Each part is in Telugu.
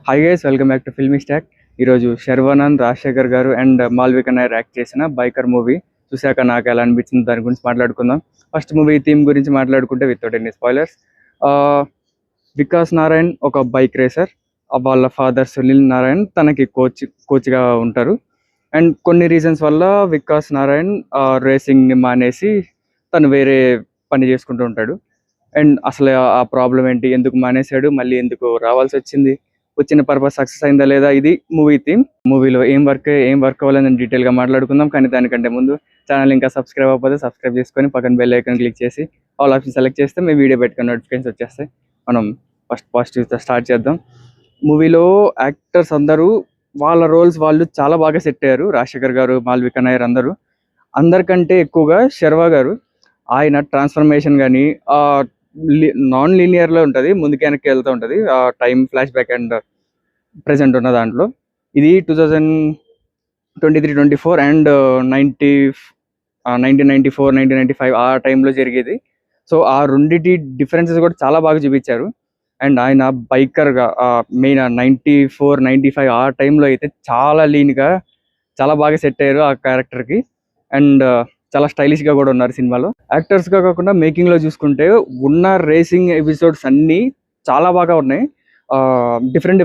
Hi guys, welcome back to filmy stock. ఈరోజు శర్వానంద్, రాజశేఖర్ గారు అండ్ మాల్విక నాయర్ యాక్ట్ చేసిన బైకర్ మూవీ చూశాక నాకు ఎలా అనిపించింది దాని గురించి మాట్లాడుకుందాం. ఫస్ట్ మూవీ థీమ్ గురించి మాట్లాడుకుంటే without any spoilers. Vikas Narayan ఒక బైక్ రేసర్. వాళ్ళ ఫాదర్ సునీల్ నారాయణ్ తనకి కోచ్గా ఉంటారు. అండ్ కొన్ని రీజన్స్ వల్ల వికాస్ నారాయణ్ రేసింగ్ని మానేసి తను వేరే పని చేసుకుంటూ ఉంటాడు. అండ్ అసలు ఆ ప్రాబ్లం ఏంటి, ఎందుకు మానేశాడు, మళ్ళీ ఎందుకు రావాల్సి వచ్చింది, వచ్చిన పర్పస్ సక్సెస్ అయిందా లేదా, ఇది మూవీ థీమ్. మూవీలో ఏం వర్క్ అవ్వాలని డీటెయిల్గా మాట్లాడుకుందాం. కానీ దానికంటే ముందు ఛానల్ ఇంకా సబ్స్క్రైబ్ అవ్వకపోతే సబ్స్క్రైబ్ చేసుకొని పక్కన బెల్ ఐకాన్ క్లిక్ చేసి ఆల్ ఆప్షన్ సెలెక్ట్ చేస్తే మేము వీడియో పెట్టుకుని నోటిఫికేషన్స్ వచ్చేస్తాయి. మనం ఫస్ట్ పాజిటివ్తో స్టార్ట్ చేద్దాం. మూవీలో యాక్టర్స్ అందరూ వాళ్ళ రోల్స్ వాళ్ళు చాలా బాగా సెట్ అయ్యారు. రాజశేఖర్ గారు, మాల్విక నాయర్ అందరికంటే ఎక్కువగా శర్వా గారు, ఆయన ట్రాన్స్ఫర్మేషన్ కానీ నాన్ లీనియర్లో ఉంటుంది, ముందుకు వెనక్కి వెళ్తూ ఉంటుంది. Time flash back and present ఉన్న దాంట్లో ఇది 2023-24 అండ్ 1994-1995 ఆ టైంలో జరిగేది. సో ఆ రెండింటి డిఫరెన్సెస్ కూడా చాలా బాగా చూపించారు. అండ్ ఆయన బైకర్గా మెయిన్ 94-95 ఆ టైంలో అయితే చాలా లీన్గా చాలా బాగా సెట్ అయ్యారు ఆ క్యారెక్టర్కి. అండ్ చాలా స్టైలిష్గా కూడా ఉన్నారు సినిమాలో. యాక్టర్స్గా కాకుండా మేకింగ్లో చూసుకుంటే ఉన్న రేసింగ్ ఎపిసోడ్స్ అన్నీ చాలా బాగా ఉన్నాయి. డిఫరెంట్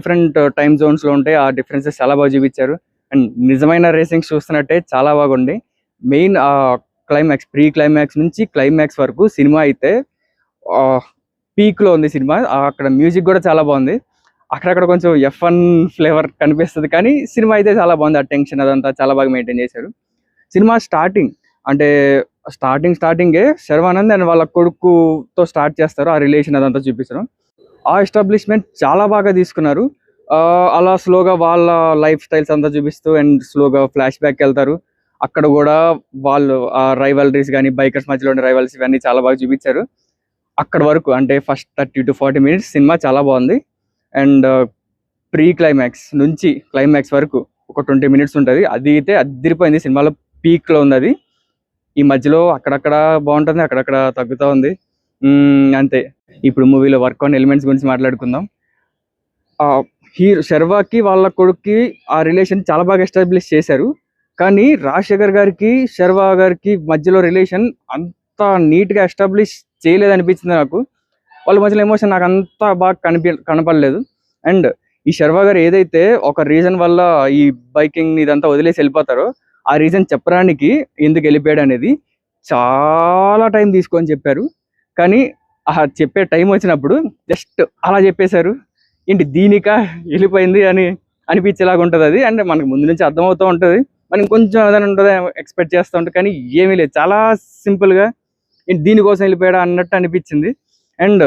టైమ్ జోన్స్లో ఉంటాయి. ఆ డిఫరెన్సెస్ చాలా బాగా చూపించారు. అండ్ నిజమైన రేసింగ్స్ చూస్తున్నట్టే చాలా బాగుంది. మెయిన్ క్లైమాక్స్, ప్రీ క్లైమాక్స్ నుంచి క్లైమాక్స్ వరకు సినిమా అయితే పీక్లో ఉంది సినిమా. అక్కడ మ్యూజిక్ కూడా చాలా బాగుంది. అక్కడక్కడ కొంచెం F1 ఫ్లేవర్ కనిపిస్తుంది, కానీ సినిమా అయితే చాలా బాగుంది. ఆ టెన్షన్ అదంతా చాలా బాగా మెయింటైన్ చేశారు. సినిమా స్టార్టింగే శర్వానంద్ అండ్ వాళ్ళ కొడుకుతో స్టార్ట్ చేస్తారు. ఆ రిలేషన్ అదంతా చూపిస్తారు. ఆ ఎస్టాబ్లిష్మెంట్ చాలా బాగా తీసుకున్నారు. అలా స్లోగా వాళ్ళ లైఫ్ స్టైల్స్ అంతా చూపిస్తూ అండ్ స్లోగా ఫ్లాష్ బ్యాక్ వెళ్తారు. అక్కడ కూడా వాళ్ళు రైవలరీస్ కానీ బైకర్స్ మధ్యలో ఉండే రైవల్స్ ఇవన్నీ చాలా బాగా చూపించారు. అక్కడ వరకు అంటే ఫస్ట్ 30 to 40 minutes సినిమా చాలా బాగుంది. అండ్ ప్రీ క్లైమాక్స్ నుంచి క్లైమాక్స్ వరకు ఒక 20 minutes ఉంటుంది. అది అయితే అదిరిపోయింది. సినిమాలో పీక్లో ఉంది అది. ఈ మధ్యలో అక్కడక్కడ బాగుంటుంది, అక్కడక్కడ తగ్గుతూ ఉంది, అంతే. ఇప్పుడు మూవీలో వర్క్ ఆన్ ఎలిమెంట్స్ గురించి మాట్లాడుకుందాం. శర్వాకి వాళ్ళ కొడుక్కి ఆ రిలేషన్ చాలా బాగా ఎస్టాబ్లిష్ చేశారు. కానీ రాజశేఖర్ గారికి శర్వా గారికి మధ్యలో రిలేషన్ అంత నీట్గా ఎస్టాబ్లిష్ చేయలేదనిపించింది నాకు. వాళ్ళ మధ్యలో ఎమోషన్ నాకు అంత బాగా కనపడలేదు. అండ్ ఈ శర్వా గారు ఏదైతే ఒక రీజన్ వల్ల ఈ బైకింగ్ ఇదంతా వదిలేసి వెళ్ళిపోతారో, ఆ రీజన్ చెప్పడానికి ఎందుకు వెళ్ళిపోయాడు అనేది చాలా టైం తీసుకొని చెప్పారు. కానీ చెప్పే టైం వచ్చినప్పుడు జస్ట్ అలా చెప్పేశారు. ఏంటి దీనికా వెళ్ళిపోయింది అని అనిపించేలాగా ఉంటుంది అది. అంటే మనకు ముందు నుంచి అర్థమవుతూ ఉంటుంది, మనం కొంచెం ఏదైనా ఉంటుంది ఎక్స్పెక్ట్ చేస్తూ ఉంటుంది, కానీ ఏమీ లేదు. చాలా సింపుల్గా దీనికోసం వెళ్ళిపోయాడా అన్నట్టు అనిపించింది. అండ్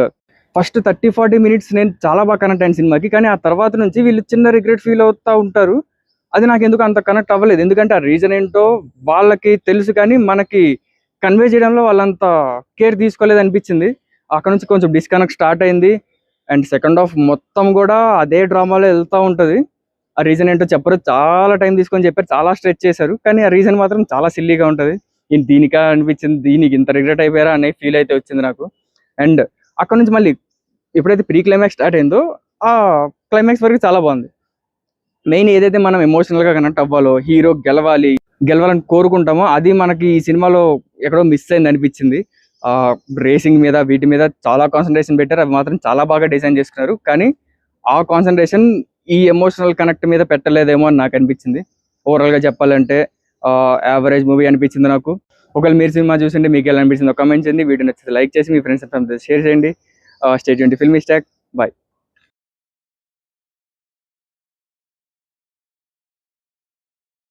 ఫస్ట్ 30-40 minutes నేను చాలా బాగా కనెక్ట్ అయిన సినిమాకి. కానీ ఆ తర్వాత నుంచి వీళ్ళు చిన్న రిగ్రెట్ ఫీల్ అవుతూ ఉంటారు. అది నాకు ఎందుకు అంత కనెక్ట్ అవ్వలేదు. ఎందుకంటే ఆ రీజన్ ఏంటో వాళ్ళకి తెలుసు, కానీ మనకి కన్వే చేయడంలో వాళ్ళంత కేర్ తీసుకోలేదు అనిపించింది. అక్కడ నుంచి కొంచెం డిస్కనెక్ట్ స్టార్ట్ అయింది. అండ్ సెకండ్ హాఫ్ మొత్తం కూడా అదే డ్రామాలో వెళ్తూ ఉంటుంది. ఆ రీజన్ ఏంటో చెప్పరు, చాలా టైం తీసుకొని చెప్పారు, చాలా స్ట్రెచ్ చేశారు. కానీ ఆ రీజన్ మాత్రం చాలా సిల్లీగా ఉంటుంది. దీనికా అనిపించింది, దీనికి ఇంత రిగ్రెట్ అయిపోయారా అనే ఫీల్ అయితే వచ్చింది నాకు. అండ్ అక్కడ నుంచి మళ్ళీ ఎప్పుడైతే ప్రీ క్లైమాక్స్ స్టార్ట్ అయిందో ఆ క్లైమాక్స్ వరకు చాలా బాగుంది. మెయిన్ ఏదైతే మనం ఎమోషనల్గా కనెక్ట్ అవ్వాలో, హీరో గెలవాలని కోరుకుంటామో అది మనకి ఈ సినిమాలో ఎక్కడో మిస్ అయింది అనిపించింది. రేసింగ్ మీద వీటి మీద చాలా కాన్సన్ట్రేషన్ పెట్టారు. అవి మాత్రం చాలా బాగా డిజైన్ చేసుకున్నారు. కానీ ఆ కాన్సన్ట్రేషన్ ఈ ఎమోషనల్ కనెక్ట్ మీద పెట్టలేదేమో అని నాకు అనిపించింది. ఓవరాల్గా చెప్పాలంటే యావరేజ్ మూవీ అనిపించింది నాకు. ఒకవేళ మీరు సినిమా చూసింటే మీకు ఎలా అనిపించిందో కామెంట్ చేయండి. వీడియో నచ్చితే లైక్ చేసి మీ ఫ్రెండ్స్ షేర్ చేయండి. Stay tuned to filmy stack. Bye.